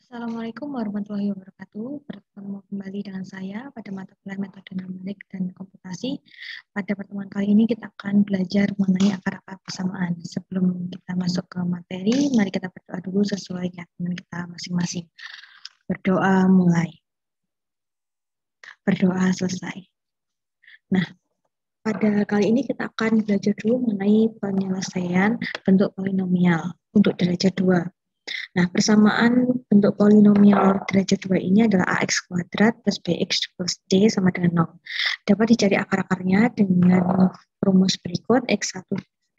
Assalamualaikum warahmatullahi wabarakatuh. Bertemu kembali dengan saya pada mata kuliah metode numerik dan komputasi. Pada pertemuan kali ini kita akan belajar mengenai akar-akar persamaan. Sebelum kita masuk ke materi, mari kita berdoa dulu sesuai keyakinan kita masing-masing. Berdoa mulai. Berdoa selesai. Nah, pada kali ini kita akan belajar dulu mengenai penyelesaian bentuk polinomial untuk derajat 2. Nah, persamaan bentuk polinomial derajat 2 ini adalah ax kuadrat plus bx plus d sama dengan 0. Dapat dicari akar-akarnya dengan rumus berikut. X1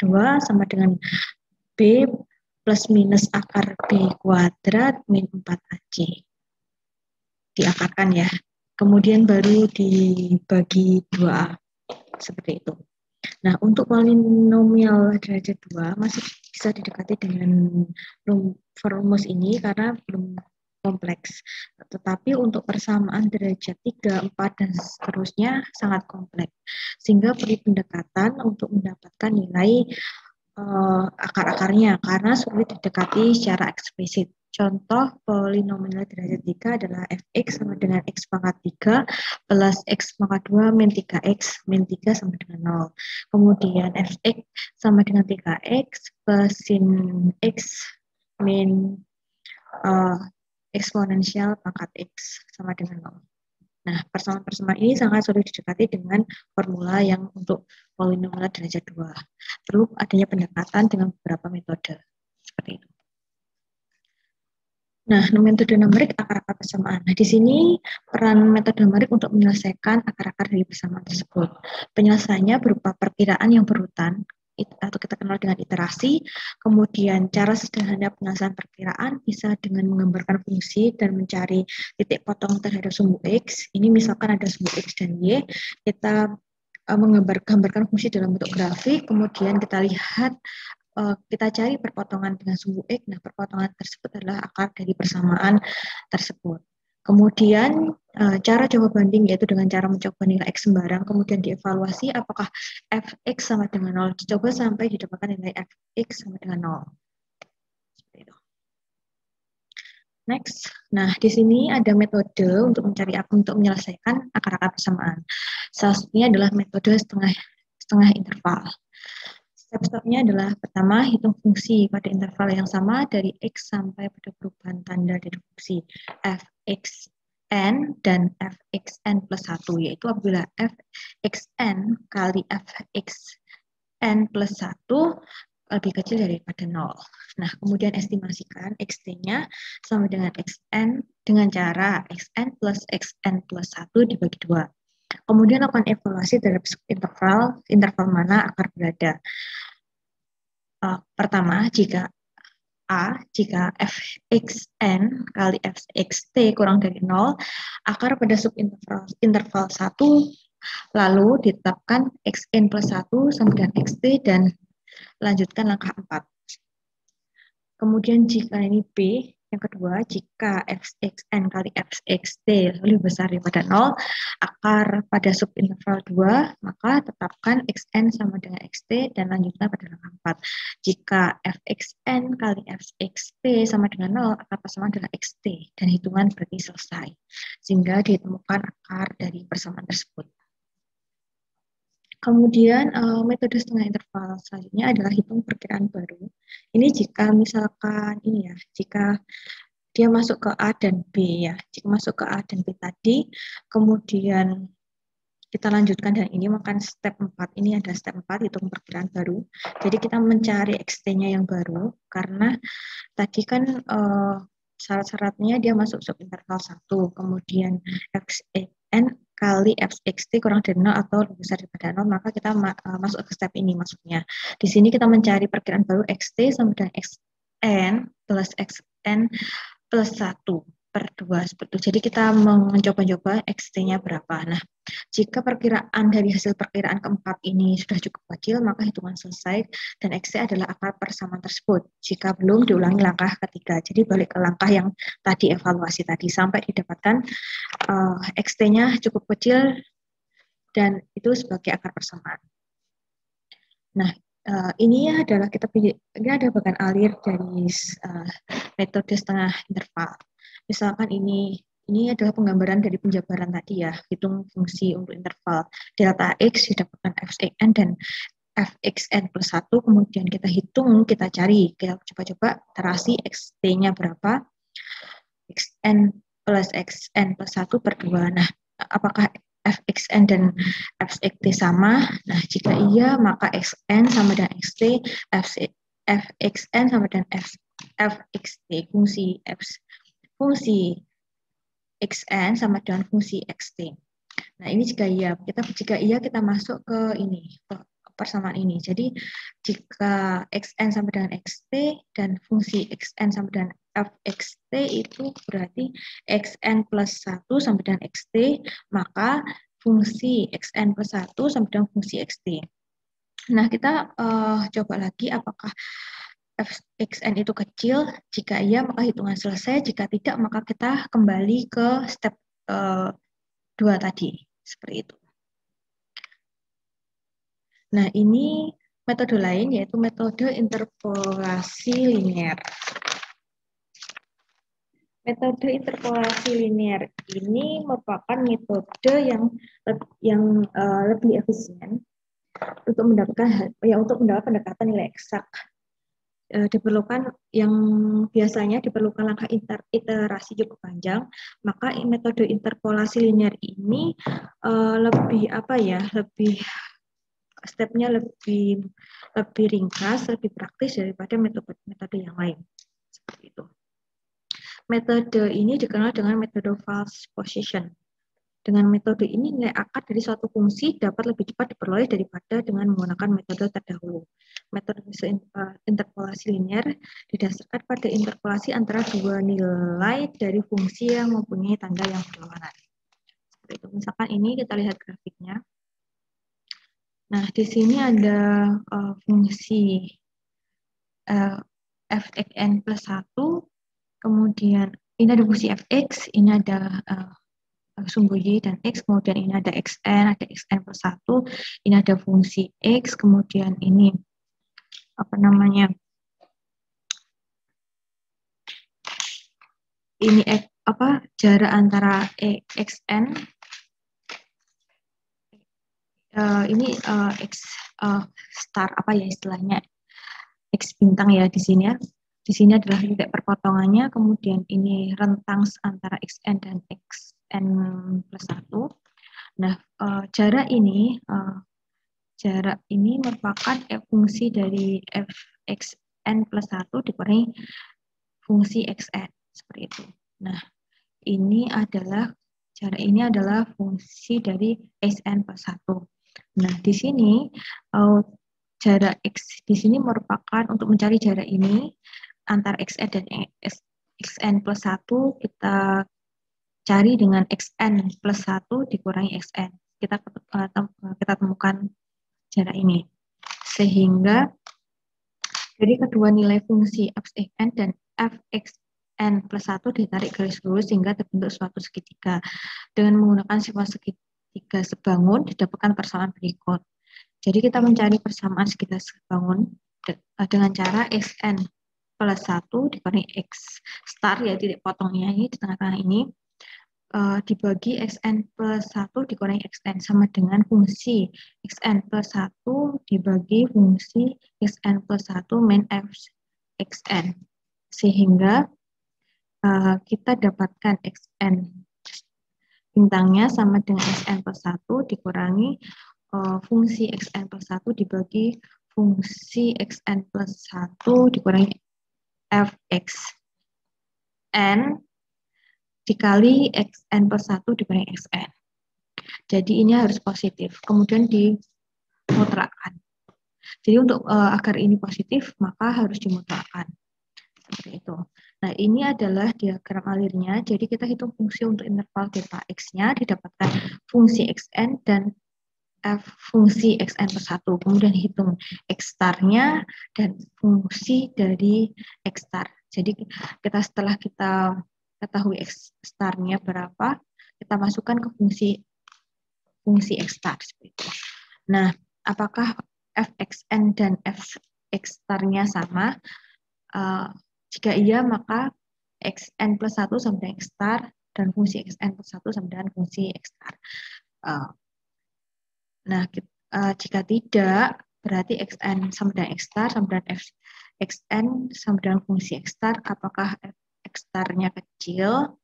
2 sama dengan b plus minus akar b kuadrat min 4ac. Diakarkan ya. Kemudian baru dibagi 2a. Seperti itu. Nah, untuk polinomial derajat 2 masih bisa didekati dengan rumus ini karena belum kompleks. Tetapi untuk persamaan derajat 3, 4, dan seterusnya sangat kompleks. Sehingga perlu pendekatan untuk mendapatkan nilai akar-akarnya karena sulit didekati secara eksplisit. Contoh polinomial derajat 3 adalah fx sama dengan x pangkat 3 plus x pangkat 2 min 3x min 3 sama dengan 0. Kemudian fx sama dengan 3x plus sin x min eksponensial pangkat x sama dengan 0. Nah, persamaan-persamaan ini sangat sulit didekati dengan formula yang untuk polinomial derajat 2. Perlu adanya pendekatan dengan beberapa metode. Seperti itu. Nah, metode numerik akar-akar persamaan. Nah, di sini peran metode numerik untuk menyelesaikan akar-akar dari persamaan tersebut. Penyelesaiannya berupa perkiraan yang berurutan, atau kita kenal dengan iterasi. Kemudian cara sederhana penyelesaian perkiraan bisa dengan menggambarkan fungsi dan mencari titik potong terhadap sumbu X. Ini misalkan ada sumbu X dan Y, kita menggambarkan fungsi dalam bentuk grafik, kemudian kita lihat kita cari perpotongan dengan sumbu X. Nah, perpotongan tersebut adalah akar dari persamaan tersebut. Kemudian cara coba banding yaitu dengan cara mencoba nilai X sembarang, kemudian dievaluasi apakah fx sama dengan 0, dicoba sampai didapatkan nilai fx sama dengan 0. Seperti itu. Next, nah di sini ada metode untuk menyelesaikan akar-akar persamaan. Salah satunya adalah metode setengah interval. Step-stepnya adalah pertama, hitung fungsi pada interval yang sama dari X sampai pada perubahan tanda dari fungsi fxn dan fxn plus 1, yaitu apabila fxn kali fxn plus 1 lebih kecil daripada 0. Nah, kemudian estimasikan xt-nya sama dengan xn dengan cara xn plus xn plus 1 dibagi 2. Kemudian lakukan evaluasi terhadap interval mana akar berada. Pertama, jika jika fxn kali fxt kurang dari 0, akar pada subinterval 1, lalu ditetapkan xn plus 1 sama dengan xt dan lanjutkan langkah 4. Kemudian jika ini B, yang kedua, jika fxn kali fxt lebih besar daripada 0, akar pada subinterval 2, maka tetapkan xn sama dengan xt dan lanjutkan pada langkah 4. Jika fxn kali fxt sama dengan 0, akar persamaan adalah xt dan hitungan berarti selesai. Sehingga ditemukan akar dari persamaan tersebut. Kemudian metode setengah interval selanjutnya adalah hitung perkiraan baru. Ini jika misalkan jika dia masuk ke A dan B ya. Jika masuk ke A dan B tadi, kemudian kita lanjutkan dan ini makan step 4. Ini ada step 4 hitung perkiraan baru. Jadi kita mencari XT-nya yang baru karena tadi kan syarat-syaratnya dia masuk subinterval 1, kemudian xn kali fxt kurang dari 0 atau lebih besar daripada 0, maka kita masuk ke step ini maksudnya. Di sini kita mencari perkiraan baru xt sama dengan xn plus 1 per 2 seperti itu. Jadi kita mencoba-coba xt-nya berapa. Nah, jika perkiraan dari hasil perkiraan keempat ini sudah cukup kecil, maka hitungan selesai dan xt adalah akar persamaan tersebut. Jika belum, diulangi langkah ketiga. Jadi balik ke langkah yang tadi evaluasi tadi sampai didapatkan xt-nya cukup kecil dan itu sebagai akar persamaan. Nah, ini ada bagian alir dari metode setengah interval. Misalkan ini adalah penggambaran dari penjabaran tadi ya, hitung fungsi untuk interval delta x didapatkan fxn dan fxn plus 1, kemudian kita hitung, kita cari, kita coba-coba terasi xt-nya berapa, xn plus xn plus 1 per 2. Nah, apakah fxn dan fxt sama? Nah, jika iya, maka xn sama dengan xt, fxn sama dengan fxt, fungsi xn sama dengan fungsi xt. Nah, ini jika iya kita masuk ke ini, ke persamaan ini. Jadi, jika xn sama dengan xt dan fungsi xn sama dengan fxt itu berarti xn plus 1 sama dengan xt, maka fungsi xn plus 1 sama dengan fungsi xt. Nah, kita coba lagi apakah xn itu kecil. Jika iya, maka hitungan selesai. Jika tidak, maka kita kembali ke step 2 tadi. Seperti itu. Nah, ini metode lain yaitu metode interpolasi linear. Metode interpolasi linear ini merupakan metode yang lebih efisien untuk mendapatkan pendekatan nilai eksak. Diperlukan yang biasanya diperlukan langkah iterasi cukup panjang, maka metode interpolasi linear ini lebih stepnya lebih ringkas, lebih praktis daripada metode yang lain. Seperti itu. Metode ini dikenal dengan metode false position. Dengan metode ini, nilai akar dari suatu fungsi dapat lebih cepat diperoleh daripada dengan menggunakan metode terdahulu. Metode interpolasi linear didasarkan pada interpolasi antara dua nilai dari fungsi yang mempunyai tanda yang berlawanan. Seperti itu. Misalkan ini kita lihat grafiknya. Nah, di sini ada fungsi fxn plus 1, kemudian ini ada fungsi fx, ini ada sumbu y dan x, kemudian ini ada xn plus 1, ini ada fungsi x, kemudian ini ini jarak antara xn, ini x star istilahnya x bintang ya di sini ya. Di sini adalah titik perpotongannya, kemudian ini rentang antara xn dan xn plus 1. Nah, jarak ini merupakan fungsi dari fxn plus 1 dikurangi fungsi xn, seperti itu. Nah, jarak ini adalah fungsi dari xn plus 1. Nah, di sini jarak x di sini merupakan untuk mencari jarak ini antara xn dan xn plus 1 kita cari dengan xn plus 1 dikurangi xn. Kita temukan jarak ini. Sehingga dari kedua nilai fungsi fxn dan fxn plus 1 ditarik garis lurus sehingga terbentuk suatu segitiga. Dengan menggunakan sifat segitiga sebangun didapatkan persamaan berikut. Jadi kita mencari persamaan segitiga sebangun dengan cara xn plus 1 dikurangi x star, ya titik potongnya ini di tengah-tengah ini, dibagi xn plus 1 dikurangi xn sama dengan fungsi xn plus 1 dibagi fungsi xn plus 1 min xn. Sehingga kita dapatkan xn bintangnya sama dengan xn plus 1 dikurangi fungsi xn plus 1 dibagi fungsi xn plus 1 dikurangi fx n dikali xn plus 1 dikurangi xn. Jadi ini harus positif, kemudian dimutrakkan. Jadi untuk agar ini positif, maka harus dimutrakkan. Seperti itu. Nah, ini adalah diagram alirnya. Jadi kita hitung fungsi untuk interval delta x-nya, didapatkan fungsi xn dan fungsi xn plus 1. Kemudian hitung x star-nya dan fungsi dari x star. Jadi setelah kita ketahui x star-nya berapa, kita masukkan ke fungsi x star. Nah, apakah fxn dan fx star-nya sama? Jika iya, maka xn plus 1 sama dengan x star, dan fungsi xn plus 1 sama dengan fungsi x star. Nah, jika tidak, berarti xn sama dengan x star sama dengan xn sama dengan fungsi x star. Apakah x star-nya kecil?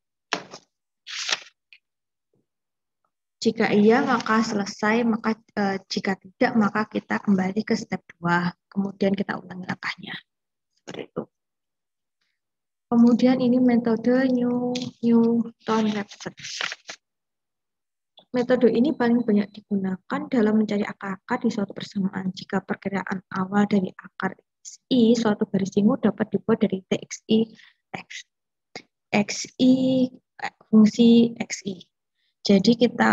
Jika iya, maka selesai. Maka jika tidak, maka kita kembali ke step 2. Kemudian kita ulangi langkahnya. Seperti itu. Kemudian ini metode Newton-Raphson. Metode ini paling banyak digunakan dalam mencari akar-akar di suatu persamaan. Jika perkiraan awal dari akar XI, suatu garis singgung dapat dibuat dari TXI, XI, fungsi XI. Jadi kita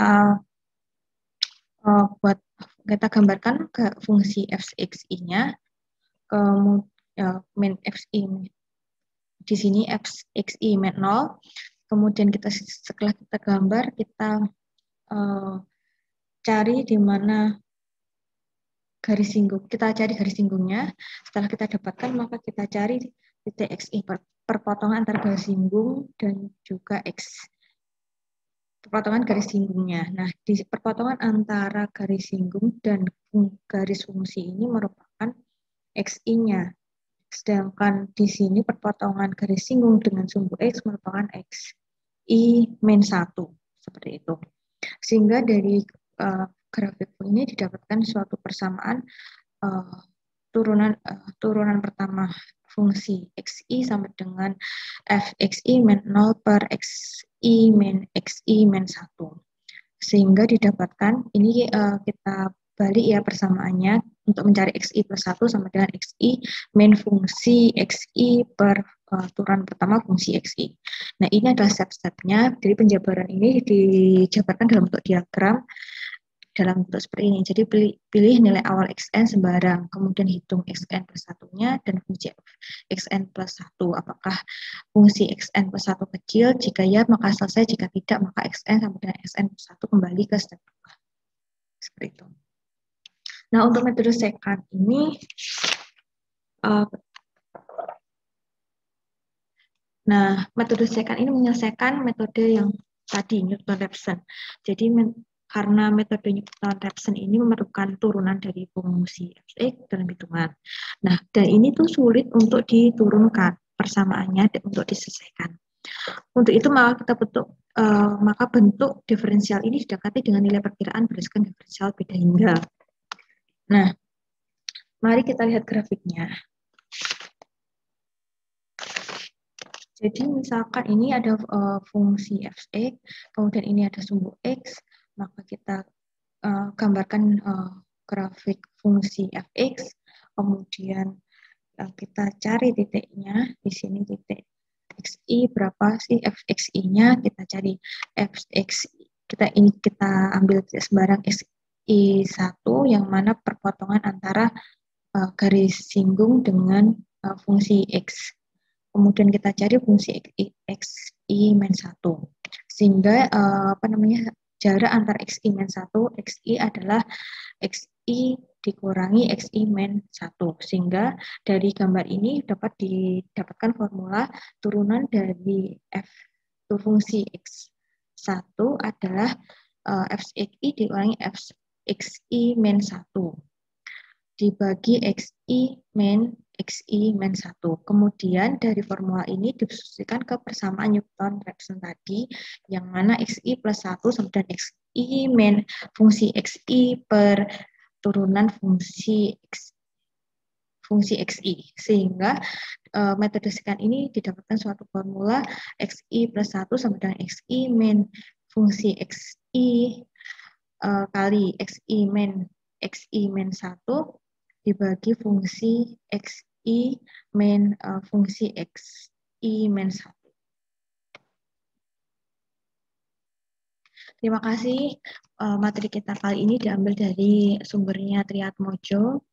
kita gambarkan ke fungsi fxi-nya, kemudian min xi di sini fxi min 0. Kemudian setelah kita gambar, kita cari di mana garis singgung. Kita cari garis singgungnya. Setelah kita dapatkan, maka kita cari titik xi, perpotongan antara garis singgung dan juga x. Perpotongan garis singgungnya. Nah, di perpotongan antara garis singgung dan garis fungsi ini merupakan xi-nya. Sedangkan di sini perpotongan garis singgung dengan sumbu x merupakan xi min 1. Seperti itu. Sehingga dari grafik ini didapatkan suatu persamaan turunan pertama fungsi xi sama dengan fxi min 0 per xi min 1. Sehingga didapatkan, ini kita balik ya persamaannya, untuk mencari xi plus 1 sama dengan xi min fungsi xi per turunan pertama fungsi xi. Nah, ini adalah step-stepnya. Jadi penjabaran ini dijabarkan dalam bentuk diagram dalam bentuk seperti ini. Jadi pilih nilai awal xn sembarang, kemudian hitung xn plus 1-nya dan fungsi xn plus 1. Apakah fungsi xn plus 1 kecil? Jika ya, maka selesai. Jika tidak, maka xn sama dengan xn plus 1 kembali ke step 2. Seperti itu. Nah, untuk metode secant ini, metode secant ini menyelesaikan metode yang tadi, Newton-Raphson. Jadi, karena metode Newton-Raphson ini memerlukan turunan dari fungsi fx dalam hitungan. Nah, dan ini tuh sulit untuk diturunkan persamaannya dan untuk diselesaikan. Untuk itu maka bentuk diferensial ini didekati dengan nilai perkiraan berdasarkan diferensial beda hingga. Nah, mari kita lihat grafiknya. Jadi misalkan ini ada fungsi fx, kemudian ini ada sumbu x, maka kita gambarkan grafik fungsi fx, kemudian kita cari titiknya, di sini titik xi berapa sih fxi-nya, kita cari fx, kita ambil sembarang xi1 yang mana perpotongan antara garis singgung dengan fungsi x. Kemudian kita cari fungsi xi min 1. Sehingga jarak antara xi min 1, xi adalah xi dikurangi xi min 1. Sehingga dari gambar ini dapat didapatkan formula turunan dari fungsi x1 adalah fxi dikurangi xi min 1 dibagi xi min 1. Kemudian dari formula ini didiskusikan ke persamaan Newton-Raphson tadi, yang mana xi plus 1 sama dengan xi min fungsi xi per turunan fungsi xi. Sehingga metode secant ini didapatkan suatu formula xi plus 1 sama dengan xi min fungsi xi kali xi min 1 dibagi fungsi xi min fungsi xi min 1. Terima kasih. Materi kita kali ini diambil dari sumbernya Triatmojo.